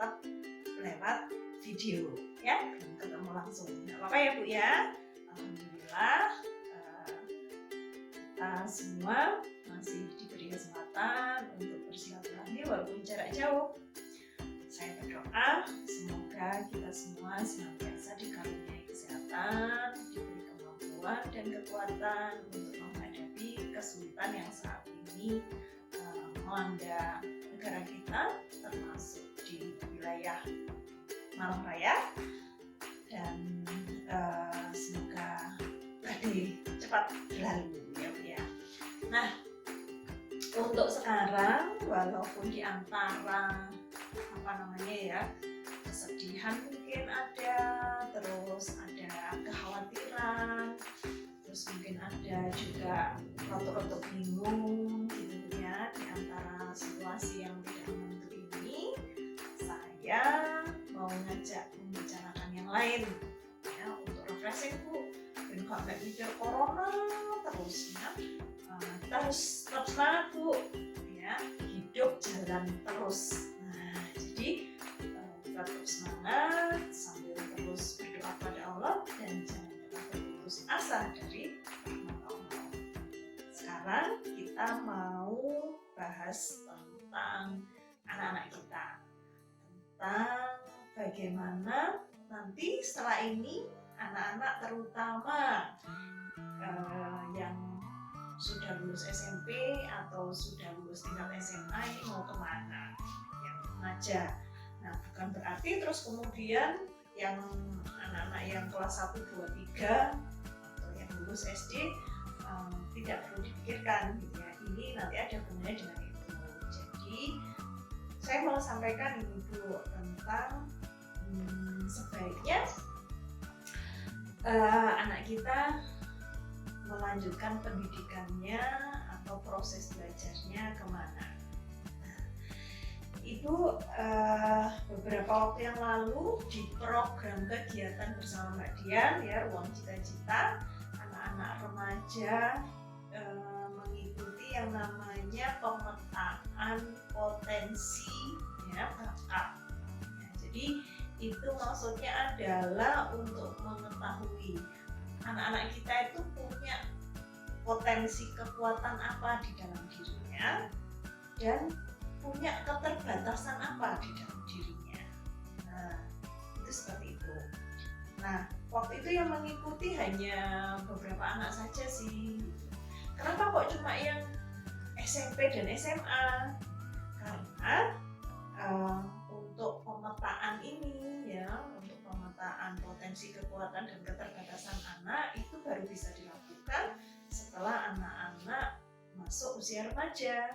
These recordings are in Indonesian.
tetap lewat video ya, belum ketemu langsung. Nggak apa-apa ya Bu ya. Alhamdulillah kita semua masih diberi kesempatan untuk bersilaturahmi walaupun jarak jauh. Saya berdoa semoga kita semua senantiasa dikaruniai kesehatan, diberi kemampuan dan kekuatan untuk menghadapi kesulitan yang saat ini melanda negara kita, termasuk di wilayah Malang Raya, dan semoga badai cepat berlalu ya. Nah, untuk sekarang walaupun di antara kesedihan mungkin ada, terus ada kekhawatiran, terus mungkin ada juga rotok-rotok bingung gitu ya, di antara situasi yang tidak menentu ini, saya mau ngajak membicarakan yang lain ya, untuk refreshing Bu, dan kalau nggak mikir corona terus ya, kita harus tetap semangat Bu ya, hidup jalan terus. Nah, jadi kita terus semangat sambil terus berdoa pada Allah dan jangan pernah berputus asa dari rahmat Allah. Sekarang kita mau bahas tentang anak-anak kita, tentang bagaimana nanti setelah ini anak-anak terutama yang sudah lulus SMP atau sudah lulus tingkat SMA ini mau kemana, yang remaja. Nah, bukan berarti terus kemudian yang anak-anak yang kelas 1, 2, 3 atau yang lulus SD tidak perlu dipikirkan gitu ya. Ini nanti ada hubungannya dengan itu. Jadi saya mau sampaikan ini Bu tentang sebaiknya anak kita melanjutkan pendidikannya atau proses belajarnya kemana. Ibu beberapa waktu yang lalu di program kegiatan bersama Mbak Dian ya, Ruang Cita-Cita, anak-anak remaja mengikuti yang namanya pemetaan potensi ya, bakat. Ya, jadi itu maksudnya adalah untuk mengetahui anak-anak kita itu punya potensi kekuatan apa di dalam dirinya dan punya keterbatasan apa di dalam dirinya. Nah, itu seperti itu. Nah, waktu itu yang mengikuti hanya beberapa anak saja sih. Kenapa kok cuma yang SMP dan SMA? Karena untuk pemetaan ini ya, untuk pemetaan potensi kekuatan dan keterbatasan anak itu baru bisa dilakukan setelah anak-anak masuk usia remaja,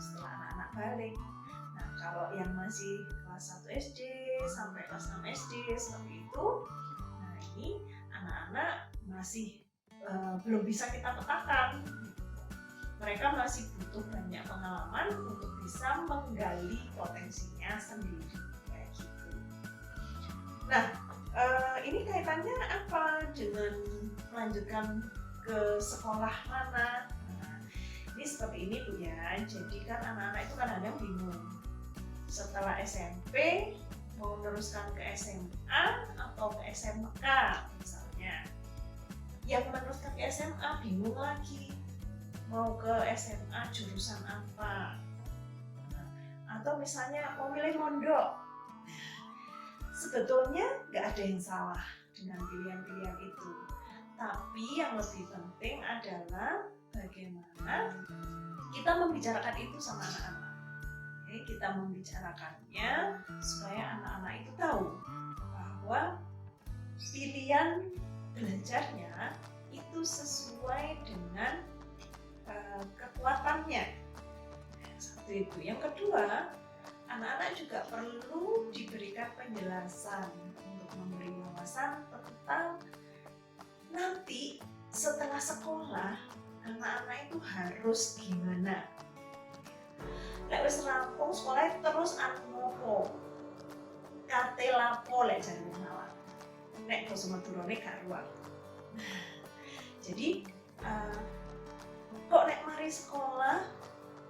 setelah anak-anak balik. Nah, kalau yang masih kelas 1 SD sampai kelas 6 SD seperti itu, nah ini anak-anak masih belum bisa kita petakan. Mereka masih butuh banyak pengalaman untuk bisa menggali potensinya sendiri kayak gitu. Nah, ini kaitannya apa dengan melanjutkan ke sekolah mana? Ini seperti ini Bu ya, jadi kan anak-anak itu kadang-kadang bingung setelah SMP mau meneruskan ke SMA atau ke SMK misalnya. Yang meneruskan ke SMA bingung lagi mau ke SMA jurusan apa, atau misalnya mau milih mondok. Sebetulnya nggak ada yang salah dengan pilihan-pilihan itu, tapi yang lebih penting adalah bagaimana kita membicarakan itu sama anak-anak. Kita membicarakannya supaya anak-anak itu tahu bahwa pilihan belajarnya itu sesuai dengan kekuatannya. Satu itu. Yang kedua, anak-anak juga perlu diberikan penjelasan untuk memberi wawasan tentang nanti setelah sekolah anak-anak itu harus gimana. Lek wis rampung sekolah terus anu ngopo? Kate lapo lek jare malah. Nek basa Madurane gak ruang. Jadi kok nek mari sekolah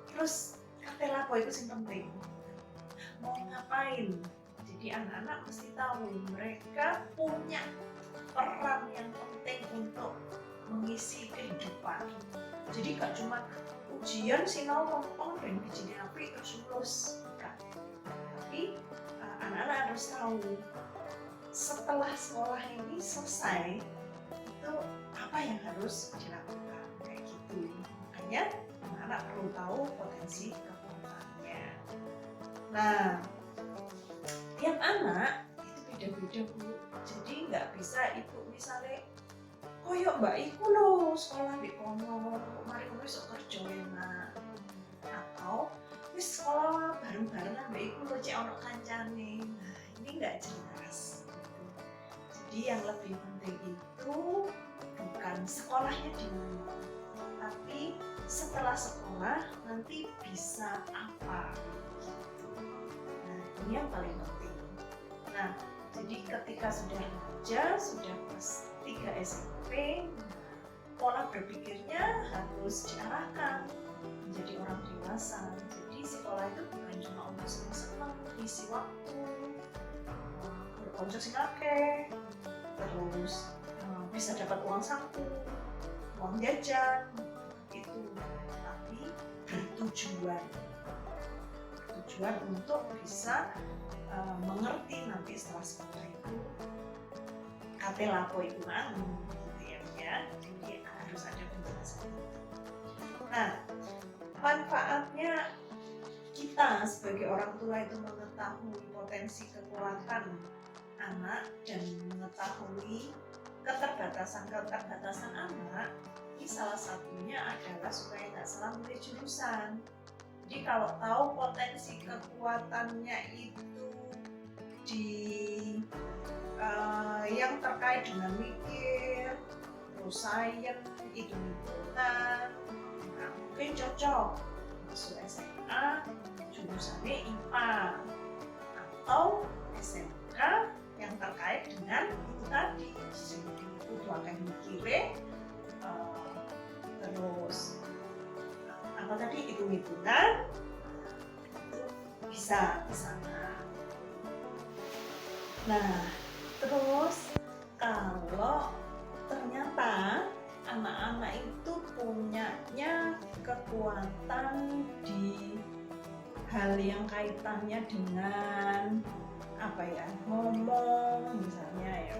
terus kate lapo itu sing penting. mau ngapain. Jadi anak-anak mesti tahu mereka punya peran yang penting untuk mengisi kehidupan. Jadi gak cuma ujian sinau lempeng dan bijinya api terus lulus, tapi anak-anak harus tahu setelah sekolah ini selesai itu apa yang harus dilakukan kayak gitu. Makanya anak-anak perlu tahu potensi kekuatannya. Nah, tiap anak itu beda-beda Bu. Jadi nggak bisa ibu misalnya koyok mbak iku loh sekolah di kono, mari besok kerja enak, atau wis sekolah bareng-barengan mbak iku loh cek ono kancane. Nah, ini nggak jelas. Jadi yang lebih penting itu bukan sekolahnya di mana, tapi setelah sekolah nanti bisa apa gitu. Nah, ini yang paling penting. Nah, jadi ketika sudah remaja, sudah kelas 3 SMP, pola berpikirnya harus diarahkan menjadi orang dewasa. Jadi sekolah itu bukan cuma untuk senang-senang, isi waktu, berkonco sing akeh, terus bisa dapat uang saku, uang jajan, itu, tapi bertujuan untuk bisa mengerti nanti setelah sekolah itu kate lapo itu gitu ya. Jadi harus ada penjelasan. Nah, manfaatnya kita sebagai orang tua itu mengetahui potensi kekuatan anak dan mengetahui keterbatasan anak, ini salah satunya adalah supaya nggak salah milih jurusan. Jadi kalau tahu potensi kekuatannya itu di yang terkait dengan mikir, terus sains, hitung-hitungan, nah, mungkin cocok masuk SMA jurusannya IPA atau SMK yang terkait dengan itu tadi, itu akan mikirnya terus apa tadi hitung-hitungan itu bisa ke sana. Nah, terus kalau ternyata anak-anak itu punyanya kekuatan di hal yang kaitannya dengan apa ya, ngomong misalnya ya,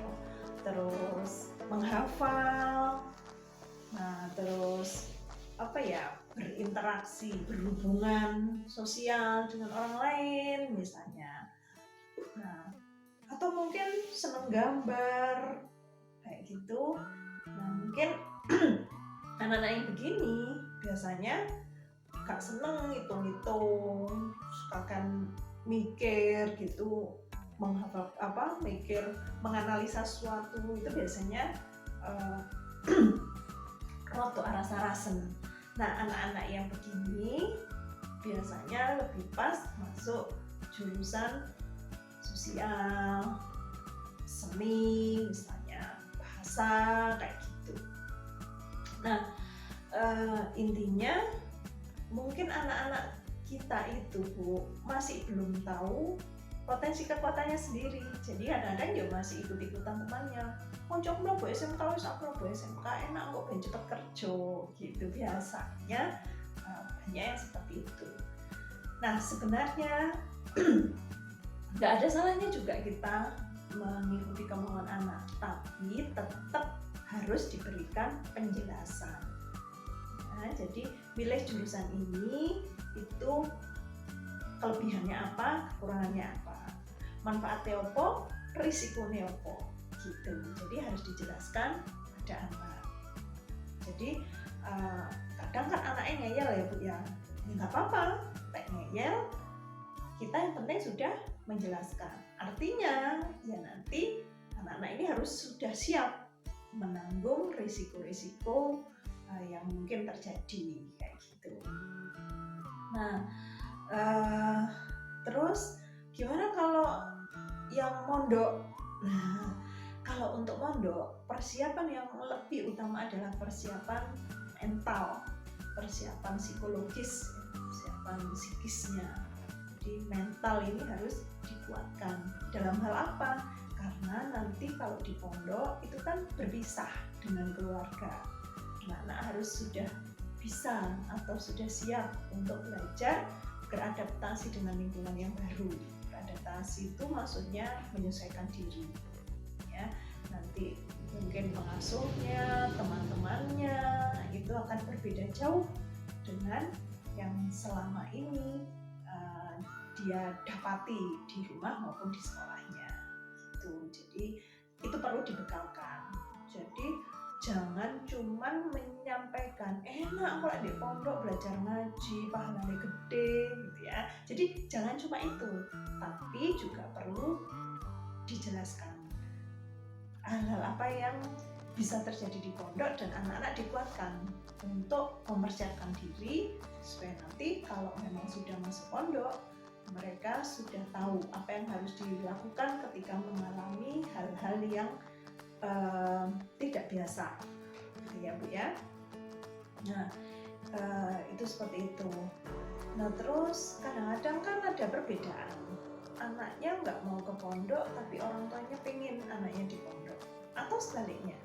terus menghafal, nah terus apa ya, berinteraksi, berhubungan sosial dengan orang lain misalnya, nah atau mungkin seneng gambar kayak gitu. Nah mungkin anak-anak yang begini biasanya gak seneng hitung-hitung, sukakan mikir gitu, menghafal apa, mikir, menganalisa sesuatu itu biasanya waktu rasa-rasen. Nah anak-anak yang begini biasanya lebih pas masuk jurusan sosial, seni misalnya, bahasa kayak gitu. Nah intinya mungkin anak-anak kita itu Bu masih belum tahu potensi kekuatannya sendiri. Jadi kadang-kadang ya masih ikut-ikutan temannya. Konco mlebu SMK wis aku mlebu SMK enak kok ben cepet kerja gitu biasanya. Banyak yang seperti itu. Nah sebenarnya nggak ada salahnya juga kita mengikuti kemauan anak, tapi tetap harus diberikan penjelasan. Nah, jadi pilih jurusan ini itu kelebihannya apa, kekurangannya apa, manfaatnya apa, risikonya apa, gitu. Jadi harus dijelaskan pada anak. Jadi kadang kan anaknya ngeyel ya Bu ya, nggak apa-apa, kayak ngeyel, kita yang penting sudah menjelaskan. Artinya ya nanti anak-anak ini harus sudah siap menanggung risiko-risiko yang mungkin terjadi kayak gitu. Nah terus gimana kalau yang mondok? Nah kalau untuk mondok, persiapan yang lebih utama adalah persiapan mental, persiapan psikologis, persiapan psikisnya. Jadi Jadi mental ini harus dikuatkan. Dalam hal apa? Karena nanti kalau di pondok itu kan berpisah dengan keluarga. Anak-anak harus sudah bisa atau sudah siap untuk belajar beradaptasi dengan lingkungan yang baru. Beradaptasi itu maksudnya menyesuaikan diri. Ya, nanti mungkin pengasuhnya, teman-temannya itu akan berbeda jauh dengan yang selama ini dia dapati di rumah maupun di sekolahnya gitu. Jadi itu perlu dibekalkan. Jadi jangan cuman menyampaikan enak kalau di pondok belajar ngaji pahalanya gede gitu ya. Jadi jangan cuma itu, tapi juga perlu dijelaskan hal-hal apa yang bisa terjadi di pondok dan anak-anak dikuatkan untuk mempersiapkan diri supaya nanti kalau memang sudah masuk pondok mereka sudah tahu apa yang harus dilakukan ketika mengalami hal-hal yang tidak biasa, ya Bu ya. Nah itu seperti itu. Nah terus kadang-kadang kan ada perbedaan, anaknya nggak mau ke pondok tapi orang tuanya pengen anaknya di pondok, atau sebaliknya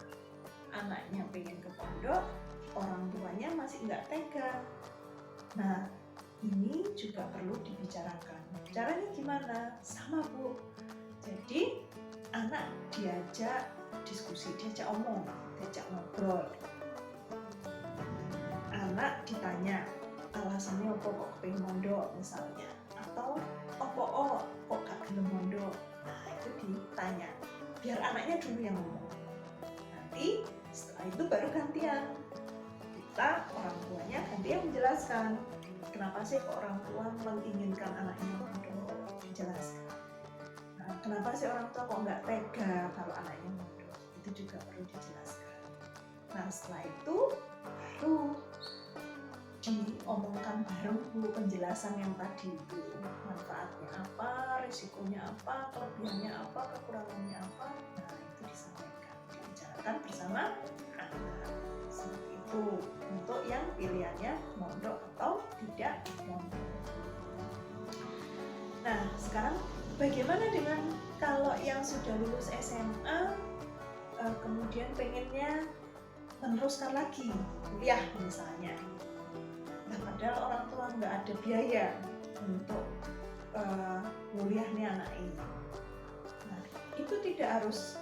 anaknya pengen ke pondok orang tuanya masih nggak tega. Nah ini juga perlu dibicarakan. Caranya gimana? Sama Bu. Jadi anak diajak diskusi, diajak omong, diajak ngobrol. Anak ditanya alasannya apa kok pengen mondok misalnya, atau apa kok gak gelem mondok. Nah itu ditanya, biar anaknya dulu yang ngomong. Nanti setelah itu baru gantian kita orang tuanya gantian menjelaskan kenapa sih kok orang tua menginginkan anaknya mondok, dijelaskan. Nah, kenapa sih orang tua kok nggak tega kalau anaknya mondok, itu juga perlu dijelaskan. Nah setelah itu baru diomongkan bareng Bu penjelasan yang tadi itu, manfaatnya apa, risikonya apa, kelebihannya apa, kekurangannya apa. Nah itu disampaikan, dibicarakan bersama anak seperti itu untuk yang pilihannya mondok atau tidak mondok. Nah sekarang bagaimana dengan kalau yang sudah lulus SMA kemudian pengennya meneruskan lagi kuliah misalnya, nah padahal orang tua nggak ada biaya untuk kuliahnya anak ini. Nah itu tidak harus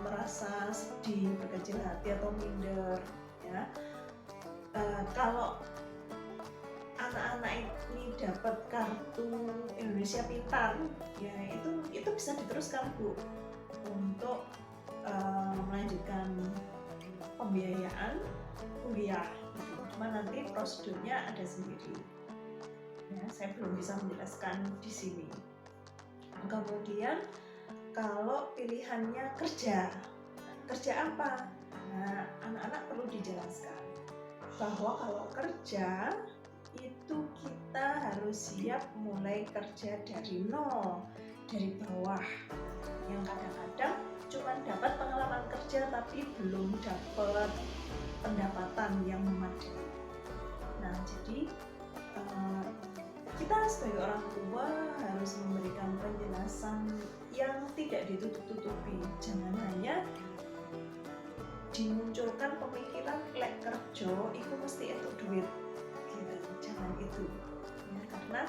merasa sedih, berkecil hati atau minder ya. Kalau anak-anak ini dapat kartu Indonesia Pintar ya itu bisa diteruskan Bu untuk melanjutkan pembiayaan kuliah gitu. Cuma nanti prosedurnya ada sendiri ya, saya belum bisa menjelaskan di sini. Kemudian kalau pilihannya kerja apa? Nah anak-anak perlu dijelaskan bahwa kalau kerja itu kita harus siap mulai kerja dari nol, dari bawah, yang kadang-kadang cuma dapat pengalaman kerja tapi belum dapat pendapatan yang memadai. Nah jadi kita sebagai orang tua harus memberikan penjelasan yang tidak ditutup-tutupi. Jangan hanya dimunculkan pemikiran lek kerja itu mesti entuk duit gitu. Jangan itu ya, karena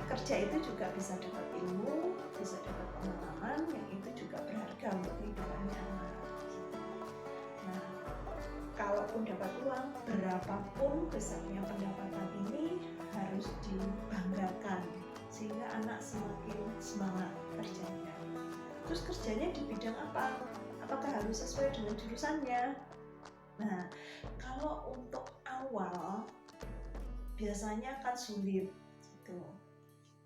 kerja itu juga bisa dapat ilmu, bisa dapat pengalaman yang itu juga berharga untuk kehidupannya anak. Nah kalaupun dapat uang berapapun besarnya pendapatan ini harus dibanggakan sehingga anak semakin semangat kerjanya. Terus kerjanya di bidang apa? Apakah harus sesuai dengan jurusannya? Nah, kalau untuk awal biasanya akan sulit gitu.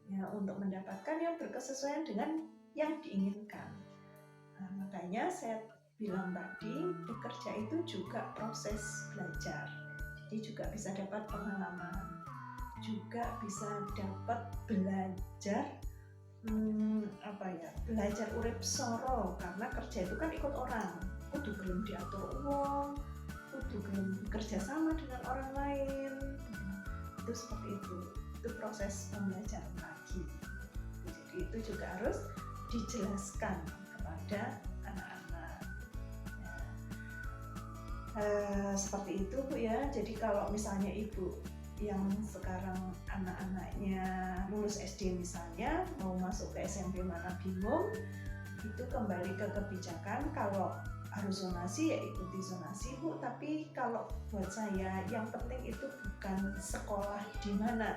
Ya, untuk mendapatkan yang berkesesuaian dengan yang diinginkan. Nah, makanya saya bilang tadi, bekerja itu juga proses belajar. Jadi juga bisa dapat pengalaman, juga bisa dapat belajar belajar urip soro, karena kerja itu kan ikut orang, kudu gelem diatur uang, kudu gelem bekerja sama dengan orang lain, itu seperti itu itu proses pembelajaran lagi. Jadi itu juga harus dijelaskan kepada anak-anak. Seperti itu Bu ya. Jadi kalau misalnya ibu yang sekarang anak-anaknya lulus SD misalnya mau masuk ke SMP mana bingung, itu kembali ke kebijakan. Kalau harus zonasi ya ikuti zonasi Bu, tapi kalau buat saya yang penting itu bukan sekolah di mana,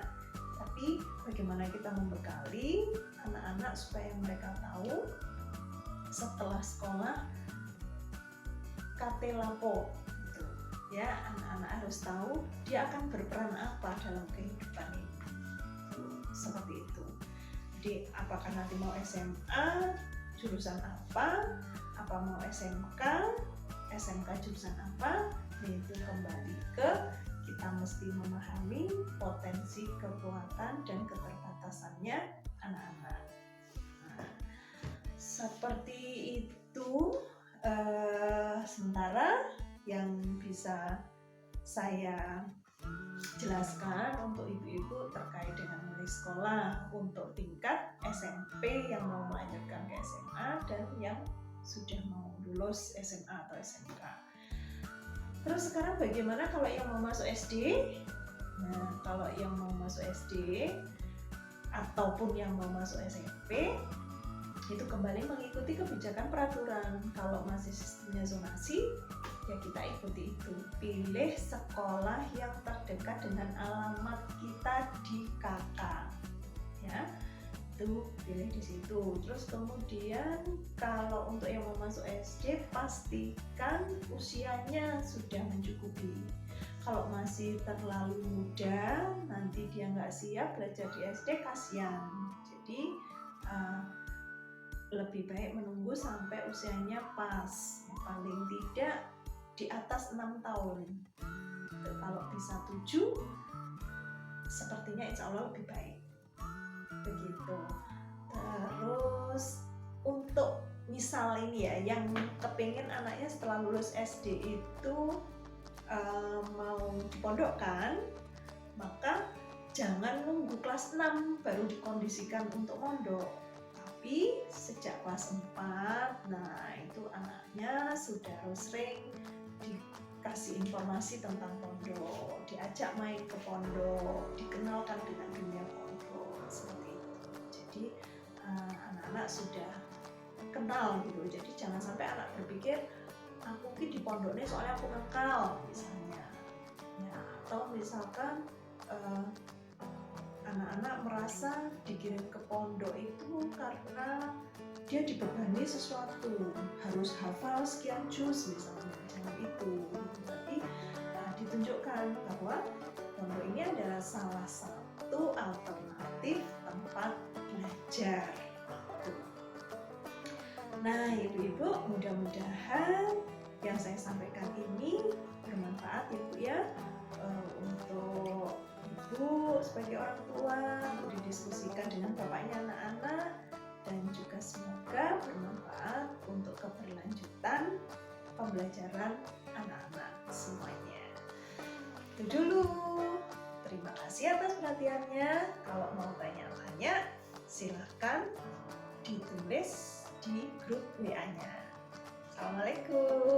tapi bagaimana kita membekali anak-anak supaya mereka tahu setelah sekolah kate lapo gitu. Ya, anak-anak harus tahu dia akan berperan apa dalam kehidupan ini. Seperti itu. Jadi apakah nanti mau SMA, jurusan apa mau SMK jurusan apa, itu kembali ke kita mesti memahami potensi, kekuatan, dan keterbatasannya anak-anak. Nah, seperti itu sementara yang bisa saya jelaskan untuk ibu-ibu terkait dengan mulai sekolah untuk tingkat SMP yang mau melanjutkan ke SMA dan yang sudah mau lulus SMA atau SMK. Terus sekarang bagaimana kalau yang mau masuk SD? Nah, kalau yang mau masuk SD ataupun yang mau masuk SMP itu kembali mengikuti kebijakan peraturan. Kalau masih sistemnya zonasi, ya kita ikuti itu. Pilih sekolah yang terdekat dengan alamat kita di KK, ya. Itu pilih di situ. Terus kemudian kalau untuk yang mau masuk SD pastikan usianya sudah mencukupi. Kalau masih terlalu muda nanti dia nggak siap belajar di SD, kasihan. Jadi lebih baik menunggu sampai usianya pas, paling tidak di atas 6 tahun. Kalau bisa 7 sepertinya insya Allah lebih baik. Begitu. Terus untuk misal ini ya yang kepingin anaknya setelah lulus SD itu mau dipondokkan, maka jangan nunggu kelas 6 baru dikondisikan untuk mondok, tapi sejak kelas 4, nah itu anaknya sudah harus sering dikasih informasi tentang pondok, diajak main ke pondok, dikenalkan dengan dunia pondok, seperti itu. Jadi anak-anak sudah kenal gitu. Jadi jangan sampai anak berpikir aku di pondok ini soalnya aku nakal misalnya, ya, atau misalkan anak-anak merasa dikirim ke pondok itu karena dia dibebani sesuatu, harus hafal sekian juz misalnya. Jangan itu. Tapi ditunjukkan bahwa pondok ini adalah salah satu alternatif tempat belajar. Nah, ibu-ibu, mudah-mudahan yang saya sampaikan ini bermanfaat ya Bu ya, untuk ibu sebagai orang tua, untuk didiskusikan dengan bapaknya anak-anak, dan juga semoga bermanfaat untuk keberlanjutan pembelajaran anak-anak semuanya. Itu dulu. Terima kasih atas perhatiannya. Kalau mau tanya-tanya, silahkan ditulis di grup WA-nya. Assalamualaikum.